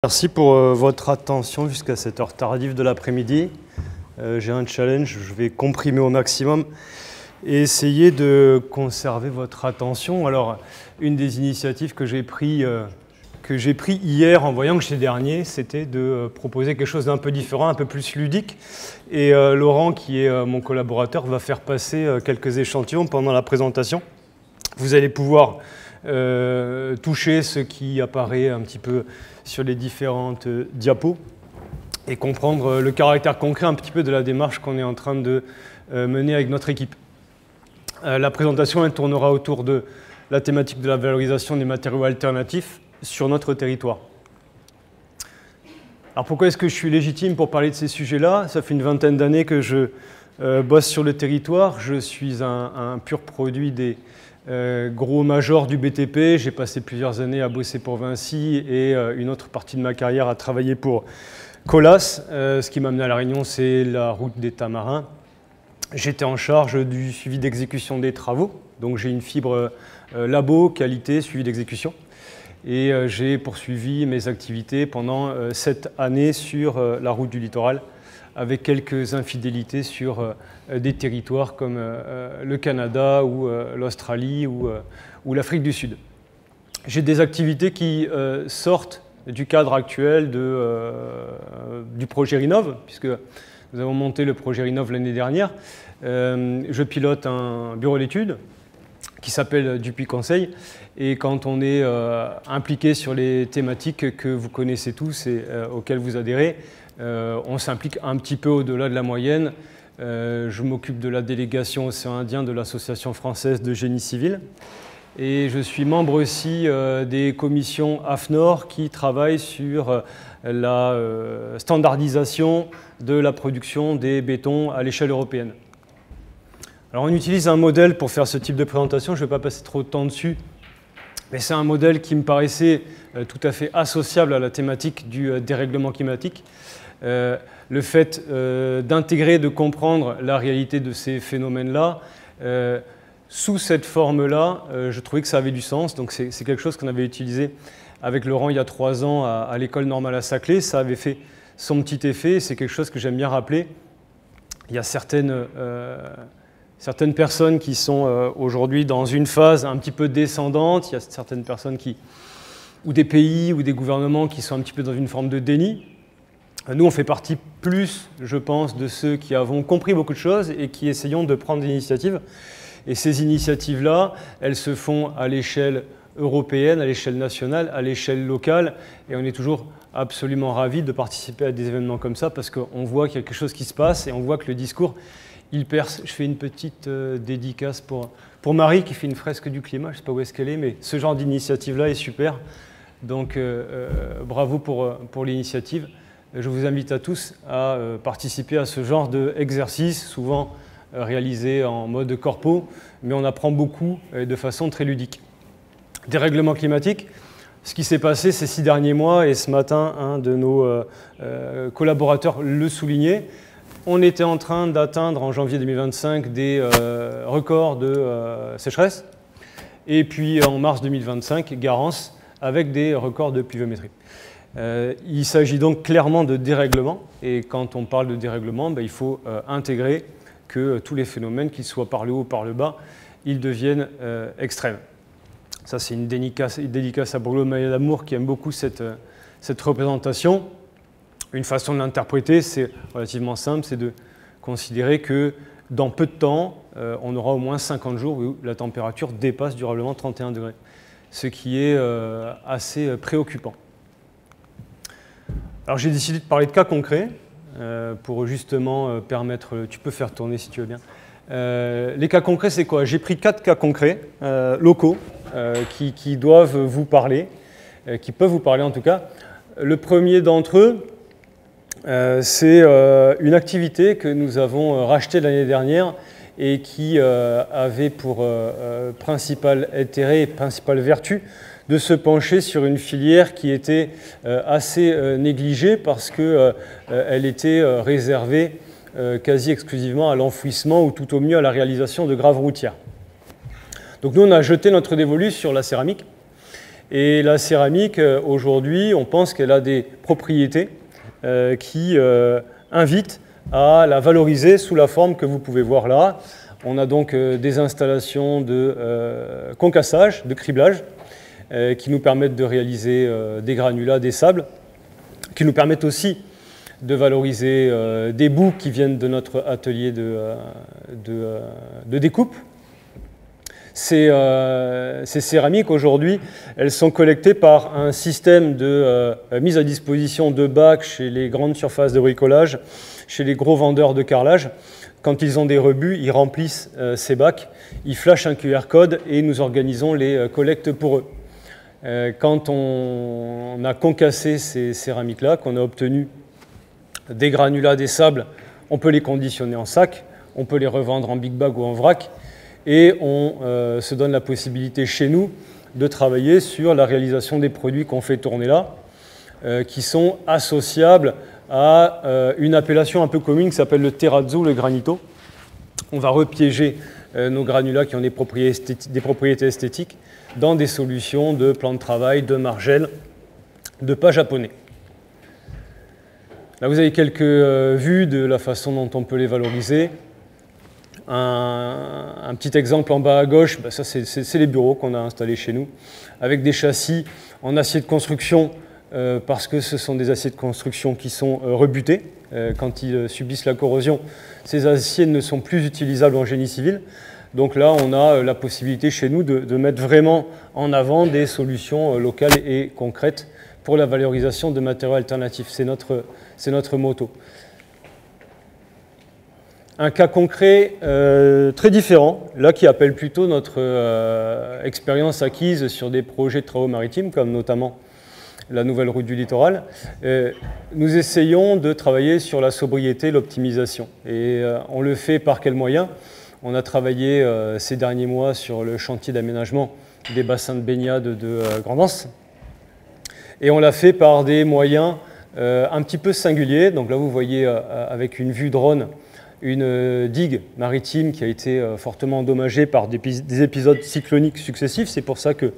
Merci pour votre attention jusqu'à cette heure tardive de l'après-midi. J'ai un challenge, je vais comprimer au maximum et essayer de conserver votre attention. Alors, une des initiatives que j'ai pris hier en voyant que j'étais dernier, c'était de proposer quelque chose d'un peu différent, un peu plus ludique. Et Laurent, qui est mon collaborateur, va faire passer quelques échantillons pendant la présentation. Vous allez pouvoir toucher ce qui apparaît un petit peu sur les différentes diapos et comprendre le caractère concret un petit peu de la démarche qu'on est en train de mener avec notre équipe. La présentation elle tournera autour de la thématique de la valorisation des matériaux alternatifs sur notre territoire. Alors pourquoi est-ce que je suis légitime pour parler de ces sujets-là? Ça fait une vingtaine d'années que je bosse sur le territoire. Je suis un pur produit des gros majors du BTP. J'ai passé plusieurs années à bosser pour Vinci et une autre partie de ma carrière à travailler pour Colas. Ce qui m'a amené à La Réunion, c'est la route des Tamarins. J'étais en charge du suivi d'exécution des travaux. Donc j'ai une fibre labo, qualité, suivi d'exécution. Et j'ai poursuivi mes activités pendant 7 années sur la route du littoral, avec quelques infidélités sur des territoires comme le Canada ou l'Australie ou l'Afrique du Sud. J'ai des activités qui sortent du cadre actuel du projet Rinov, puisque nous avons monté le projet Rinov l'année dernière. Je pilote un bureau d'études qui s'appelle Dupuis Conseil. Et quand on est impliqué sur les thématiques que vous connaissez tous et auxquelles vous adhérez, on s'implique un petit peu au-delà de la moyenne. Je m'occupe de la délégation Océan Indien de l'Association française de génie civil. Et je suis membre aussi des commissions AFNOR qui travaillent sur la standardisation de la production des bétons à l'échelle européenne. Alors on utilise un modèle pour faire ce type de présentation, je ne vais pas passer trop de temps dessus, mais c'est un modèle qui me paraissait tout à fait associable à la thématique du dérèglement climatique. Le fait d'intégrer, de comprendre la réalité de ces phénomènes-là, sous cette forme-là, je trouvais que ça avait du sens. Donc c'est quelque chose qu'on avait utilisé avec Laurent il y a 3 ans à l'École normale à Saclay. Ça avait fait son petit effet, c'est quelque chose que j'aime bien rappeler. Il y a certaines personnes qui sont aujourd'hui dans une phase un petit peu descendante, il y a certaines personnes ou des pays ou des gouvernements qui sont un petit peu dans une forme de déni. Nous, on fait partie plus, je pense, de ceux qui avons compris beaucoup de choses et qui essayons de prendre des initiatives. Et ces initiatives-là, elles se font à l'échelle européenne, à l'échelle nationale, à l'échelle locale. Et on est toujours absolument ravis de participer à des événements comme ça parce qu'on voit qu'il y a quelque chose qui se passe et on voit que le discours, il perce. Je fais une petite dédicace pour Marie qui fait une fresque du climat. Je ne sais pas où est-ce qu'elle est, mais ce genre d'initiative-là est super. Donc bravo pour l'initiative. Je vous invite à tous à participer à ce genre d'exercice, souvent réalisé en mode corpo, mais on apprend beaucoup et de façon très ludique. Dérèglement climatique, ce qui s'est passé ces 6 derniers mois, et ce matin, un de nos collaborateurs le soulignait, on était en train d'atteindre en janvier 2025 des records de sécheresse, et puis en mars 2025, Garance, avec des records de pluviométrie. Il s'agit donc clairement de dérèglement, et quand on parle de dérèglement, il faut intégrer que tous les phénomènes, qu'ils soient par le haut ou par le bas, ils deviennent extrêmes. Ça, c'est une dédicace à Bruno Maillet-Lamour qui aime beaucoup cette représentation. Une façon de l'interpréter, c'est relativement simple, c'est de considérer que dans peu de temps, on aura au moins 50 jours où la température dépasse durablement 31 degrés, ce qui est assez préoccupant. Alors j'ai décidé de parler de cas concrets pour justement permettre... Tu peux faire tourner si tu veux bien. Les cas concrets, c'est quoi? J'ai pris 4 cas concrets locaux qui doivent vous parler, qui peuvent vous parler en tout cas. Le premier d'entre eux, c'est une activité que nous avons rachetée l'année dernière et qui avait pour principal intérêt et principale vertu de se pencher sur une filière qui était assez négligée parce qu'elle était réservée quasi exclusivement à l'enfouissement ou tout au mieux à la réalisation de graves routières. Donc nous, on a jeté notre dévolu sur la céramique Et la céramique, aujourd'hui, on pense qu'elle a des propriétés qui invitent à la valoriser sous la forme que vous pouvez voir là. On a donc des installations de concassage, de criblage, qui nous permettent de réaliser des granulats, des sables, qui nous permettent aussi de valoriser des bouts qui viennent de notre atelier de découpe. Ces céramiques, aujourd'hui, elles sont collectées par un système de mise à disposition de bacs chez les grandes surfaces de bricolage, chez les gros vendeurs de carrelage. Quand ils ont des rebuts, ils remplissent ces bacs, ils flashent un QR code et nous organisons les collectes pour eux. Quand on a concassé ces céramiques-là, qu'on a obtenu des granulats, des sables, on peut les conditionner en sac, on peut les revendre en big bag ou en vrac, et on se donne la possibilité chez nous de travailler sur la réalisation des produits qu'on fait tourner là, qui sont associables à une appellation un peu commune qui s'appelle le terrazzo, le granito. On va repiéger nos granulats qui ont des propriétés esthétiques dans des solutions de plan de travail, de margelles, de pas japonais. Là, vous avez quelques vues de la façon dont on peut les valoriser. Un petit exemple en bas à gauche, ça c'est les bureaux qu'on a installés chez nous, avec des châssis en acier de construction, parce que ce sont des aciers de construction qui sont rebutés. Quand ils subissent la corrosion, ces aciers ne sont plus utilisables en génie civil. Donc là, on a la possibilité chez nous de mettre vraiment en avant des solutions locales et concrètes pour la valorisation de matériaux alternatifs. C'est notre motto. Un cas concret très différent, là qui appelle plutôt notre expérience acquise sur des projets de travaux maritimes, comme notamment la nouvelle route du littoral. Nous essayons de travailler sur la sobriété, l'optimisation. Et on le fait par quels moyens? On a travaillé ces derniers mois sur le chantier d'aménagement des bassins de baignade de Grand'Anse. Et on l'a fait par des moyens un petit peu singuliers. Donc là, vous voyez avec une vue drone une digue maritime qui a été fortement endommagée par des épisodes cycloniques successifs. C'est pour ça que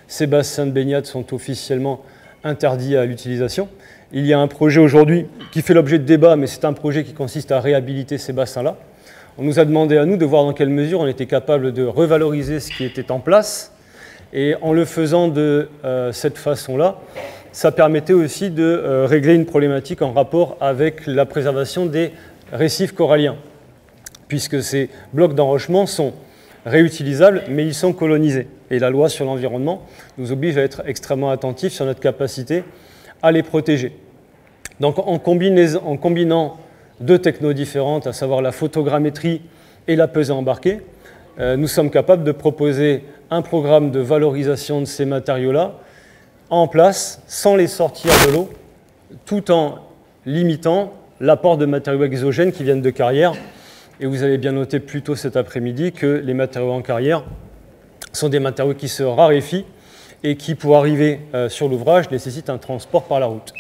ces bassins de baignade sont officiellement interdits à l'utilisation. Il y a un projet aujourd'hui qui fait l'objet de débats, mais c'est un projet qui consiste à réhabiliter ces bassins-là. On nous a demandé à nous de voir dans quelle mesure on était capable de revaloriser ce qui était en place. Et en le faisant de cette façon-là, ça permettait aussi de régler une problématique en rapport avec la préservation des récifs coralliens, puisque ces blocs d'enrochement sont réutilisables, mais ils sont colonisés. Et la loi sur l'environnement nous oblige à être extrêmement attentifs sur notre capacité à les protéger. Donc en combinant deux technos différentes, à savoir la photogrammétrie et la pesée embarquée, nous sommes capables de proposer un programme de valorisation de ces matériaux-là en place, sans les sortir de l'eau, tout en limitant l'apport de matériaux exogènes qui viennent de carrière. Et vous avez bien noté plus tôt cet après-midi que les matériaux en carrière sont des matériaux qui se raréfient et qui, pour arriver sur l'ouvrage, nécessitent un transport par la route.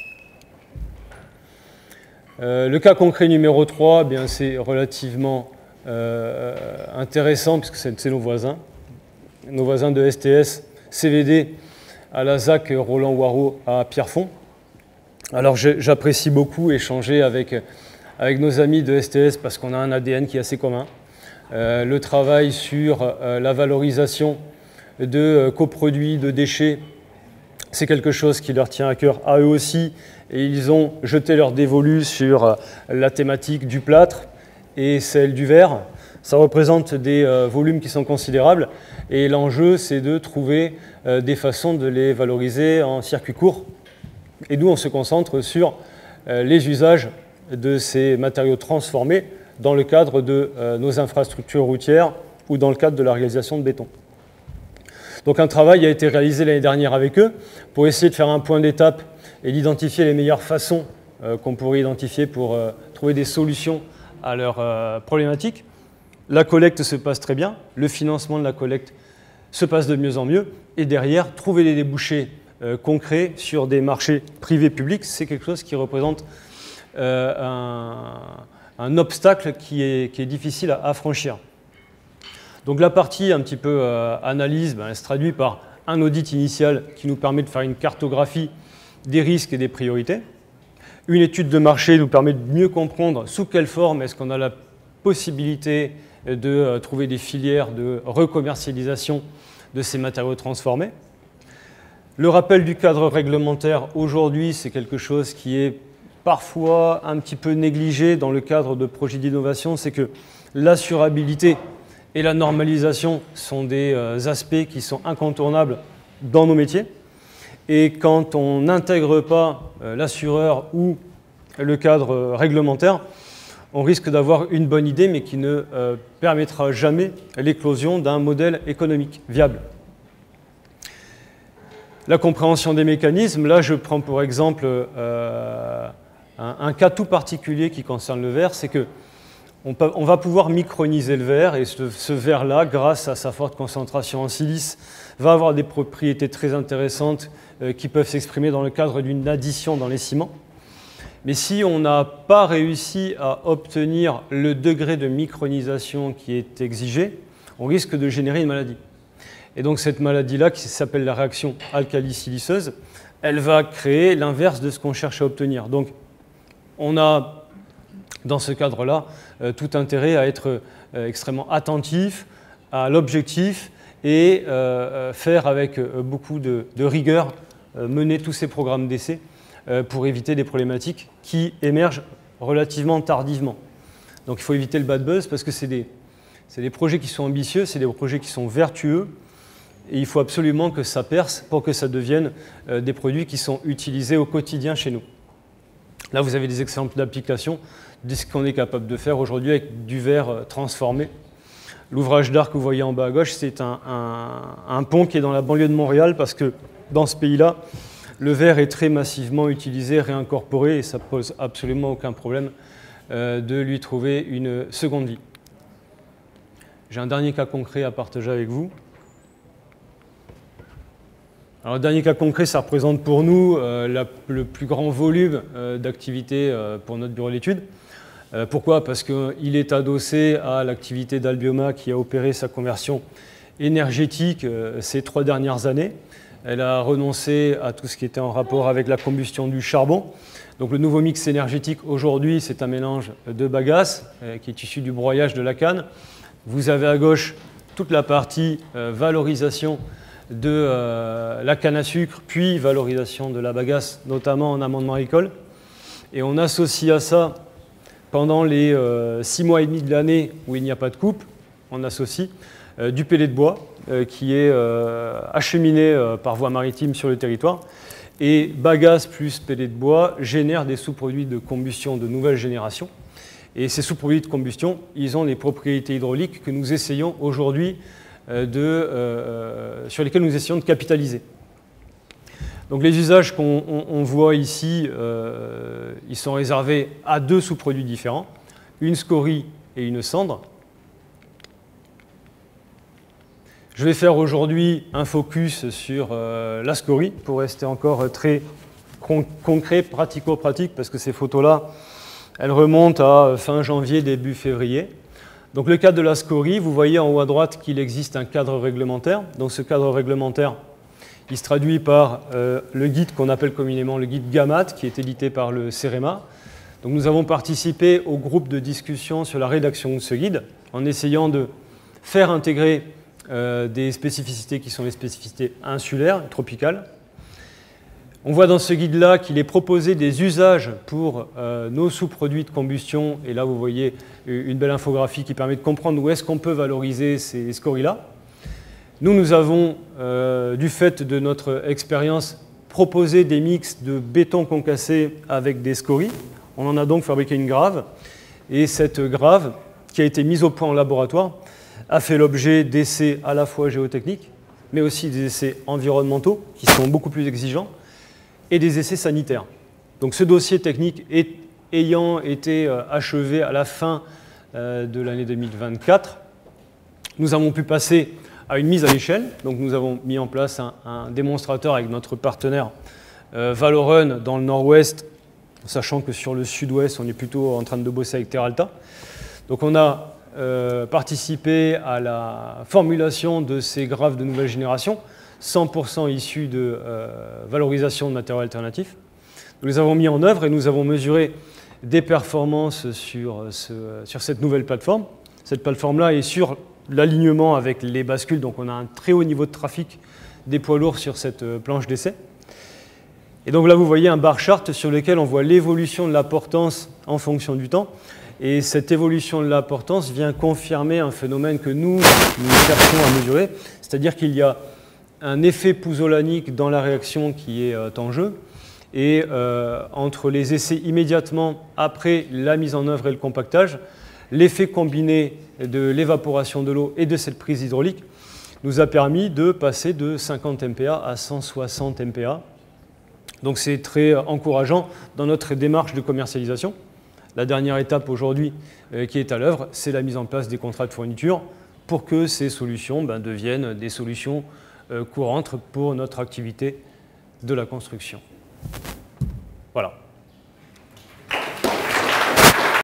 Le cas concret numéro 3, c'est relativement intéressant puisque c'est nos voisins de STS, CVD à la ZAC Roland Waro à Pierrefonds. Alors j'apprécie beaucoup échanger avec nos amis de STS parce qu'on a un ADN qui est assez commun. Le travail sur la valorisation de coproduits, de déchets, c'est quelque chose qui leur tient à cœur à eux aussi. Et ils ont jeté leur dévolu sur la thématique du plâtre et celle du verre. Ça représente des volumes qui sont considérables. Et l'enjeu, c'est de trouver des façons de les valoriser en circuit court. Et nous, on se concentre sur les usages de ces matériaux transformés dans le cadre de nos infrastructures routières ou dans le cadre de la réalisation de béton. Donc un travail a été réalisé l'année dernière avec eux pour essayer de faire un point d'étape et d'identifier les meilleures façons qu'on pourrait identifier pour trouver des solutions à leurs problématiques. La collecte se passe très bien, le financement de la collecte se passe de mieux en mieux, et derrière, trouver des débouchés concrets sur des marchés privés-publics, c'est quelque chose qui représente un obstacle qui est difficile à franchir. Donc la partie un petit peu analyse, elle se traduit par un audit initial qui nous permet de faire une cartographie des risques et des priorités. Une étude de marché nous permet de mieux comprendre sous quelle forme est-ce qu'on a la possibilité de trouver des filières de recommercialisation de ces matériaux transformés. Le rappel du cadre réglementaire aujourd'hui, c'est quelque chose qui est parfois un petit peu négligé dans le cadre de projets d'innovation, c'est que l'assurabilité et la normalisation sont des aspects qui sont incontournables dans nos métiers. Et quand on n'intègre pas l'assureur ou le cadre réglementaire, on risque d'avoir une bonne idée, mais qui ne permettra jamais l'éclosion d'un modèle économique viable. La compréhension des mécanismes, là je prends pour exemple un cas tout particulier qui concerne le verre, c'est qu'on va pouvoir microniser le verre, et ce verre-là, grâce à sa forte concentration en silice, va avoir des propriétés très intéressantes qui peuvent s'exprimer dans le cadre d'une addition dans les ciments. Mais si on n'a pas réussi à obtenir le degré de micronisation qui est exigé, on risque de générer une maladie. Et donc cette maladie-là, qui s'appelle la réaction alcali-siliceuse, elle va créer l'inverse de ce qu'on cherche à obtenir. Donc on a, dans ce cadre-là, tout intérêt à être extrêmement attentif à l'objectif et faire avec beaucoup de rigueur, mener tous ces programmes d'essai pour éviter des problématiques qui émergent relativement tardivement. Donc il faut éviter le bad buzz parce que c'est des projets qui sont ambitieux, c'est des projets qui sont vertueux et il faut absolument que ça perce pour que ça devienne des produits qui sont utilisés au quotidien chez nous. Là, vous avez des exemples d'applications de ce qu'on est capable de faire aujourd'hui avec du verre transformé. L'ouvrage d'art que vous voyez en bas à gauche, c'est un pont qui est dans la banlieue de Montréal parce que dans ce pays-là, le verre est très massivement utilisé, réincorporé, et ça ne pose absolument aucun problème de lui trouver une seconde vie. J'ai un dernier cas concret à partager avec vous. Alors, le dernier cas concret, ça représente pour nous le plus grand volume d'activité pour notre bureau d'études. Pourquoi? Parce qu'il est adossé à l'activité d'Albioma qui a opéré sa conversion énergétique ces 3 dernières années. Elle a renoncé à tout ce qui était en rapport avec la combustion du charbon. Donc le nouveau mix énergétique aujourd'hui, c'est un mélange de bagasse qui est issu du broyage de la canne. Vous avez à gauche toute la partie valorisation de la canne à sucre, puis valorisation de la bagasse, notamment en amande maricole. Et on associe à ça, pendant les 6 mois et demi de l'année où il n'y a pas de coupe, on associe du pellet de bois qui est acheminé par voie maritime sur le territoire. Et bagasse plus pellet de bois génèrent des sous-produits de combustion de nouvelle génération. Et ces sous-produits de combustion, ils ont des propriétés hydrauliques que nous essayons aujourd'hui sur lesquels nous essayons de capitaliser. Donc les usages qu'on voit ici, ils sont réservés à 2 sous-produits différents, une scorie et une cendre. Je vais faire aujourd'hui un focus sur la scorie pour rester encore très concret, pratico-pratique, parce que ces photos-là, elles remontent à fin janvier, début février. Donc le cadre de la scorie, vous voyez en haut à droite qu'il existe un cadre réglementaire. Donc ce cadre réglementaire, il se traduit par le guide qu'on appelle communément le guide GAMAT, qui est édité par le CEREMA. Donc nous avons participé au groupe de discussion sur la rédaction de ce guide, en essayant de faire intégrer des spécificités qui sont les spécificités insulaires, tropicales. On voit dans ce guide-là qu'il est proposé des usages pour nos sous-produits de combustion. Et là, vous voyez une belle infographie qui permet de comprendre où est-ce qu'on peut valoriser ces scories-là. Nous avons, du fait de notre expérience, proposé des mix de béton concassé avec des scories. On en a donc fabriqué une grave. Et cette grave, qui a été mise au point en laboratoire, a fait l'objet d'essais à la fois géotechniques, mais aussi des essais environnementaux, qui sont beaucoup plus exigeants, et des essais sanitaires. Donc ce dossier technique ayant été achevé à la fin de l'année 2024, nous avons pu passer à une mise à l'échelle. Donc nous avons mis en place un démonstrateur avec notre partenaire Valorun dans le nord-ouest, sachant que sur le sud-ouest, on est plutôt en train de bosser avec TerraAlta. Donc on a participé à la formulation de ces graves de nouvelle génération 100% issus de valorisation de matériaux alternatifs. Nous les avons mis en œuvre et nous avons mesuré des performances sur cette nouvelle plateforme. Cette plateforme-là est sur l'alignement avec les bascules, donc on a un très haut niveau de trafic des poids lourds sur cette planche d'essai. Et donc là, vous voyez un bar chart sur lequel on voit l'évolution de la portance en fonction du temps. Et cette évolution de la portance vient confirmer un phénomène que nous cherchons à mesurer, c'est-à-dire qu'il y a un effet pouzzolanique dans la réaction qui est en jeu. Et entre les essais immédiatement après la mise en œuvre et le compactage, l'effet combiné de l'évaporation de l'eau et de cette prise hydraulique nous a permis de passer de 50 MPa à 160 MPa. Donc c'est très encourageant dans notre démarche de commercialisation. La dernière étape aujourd'hui qui est à l'œuvre, c'est la mise en place des contrats de fourniture pour que ces solutions deviennent des solutions courantes pour notre activité de la construction. Voilà.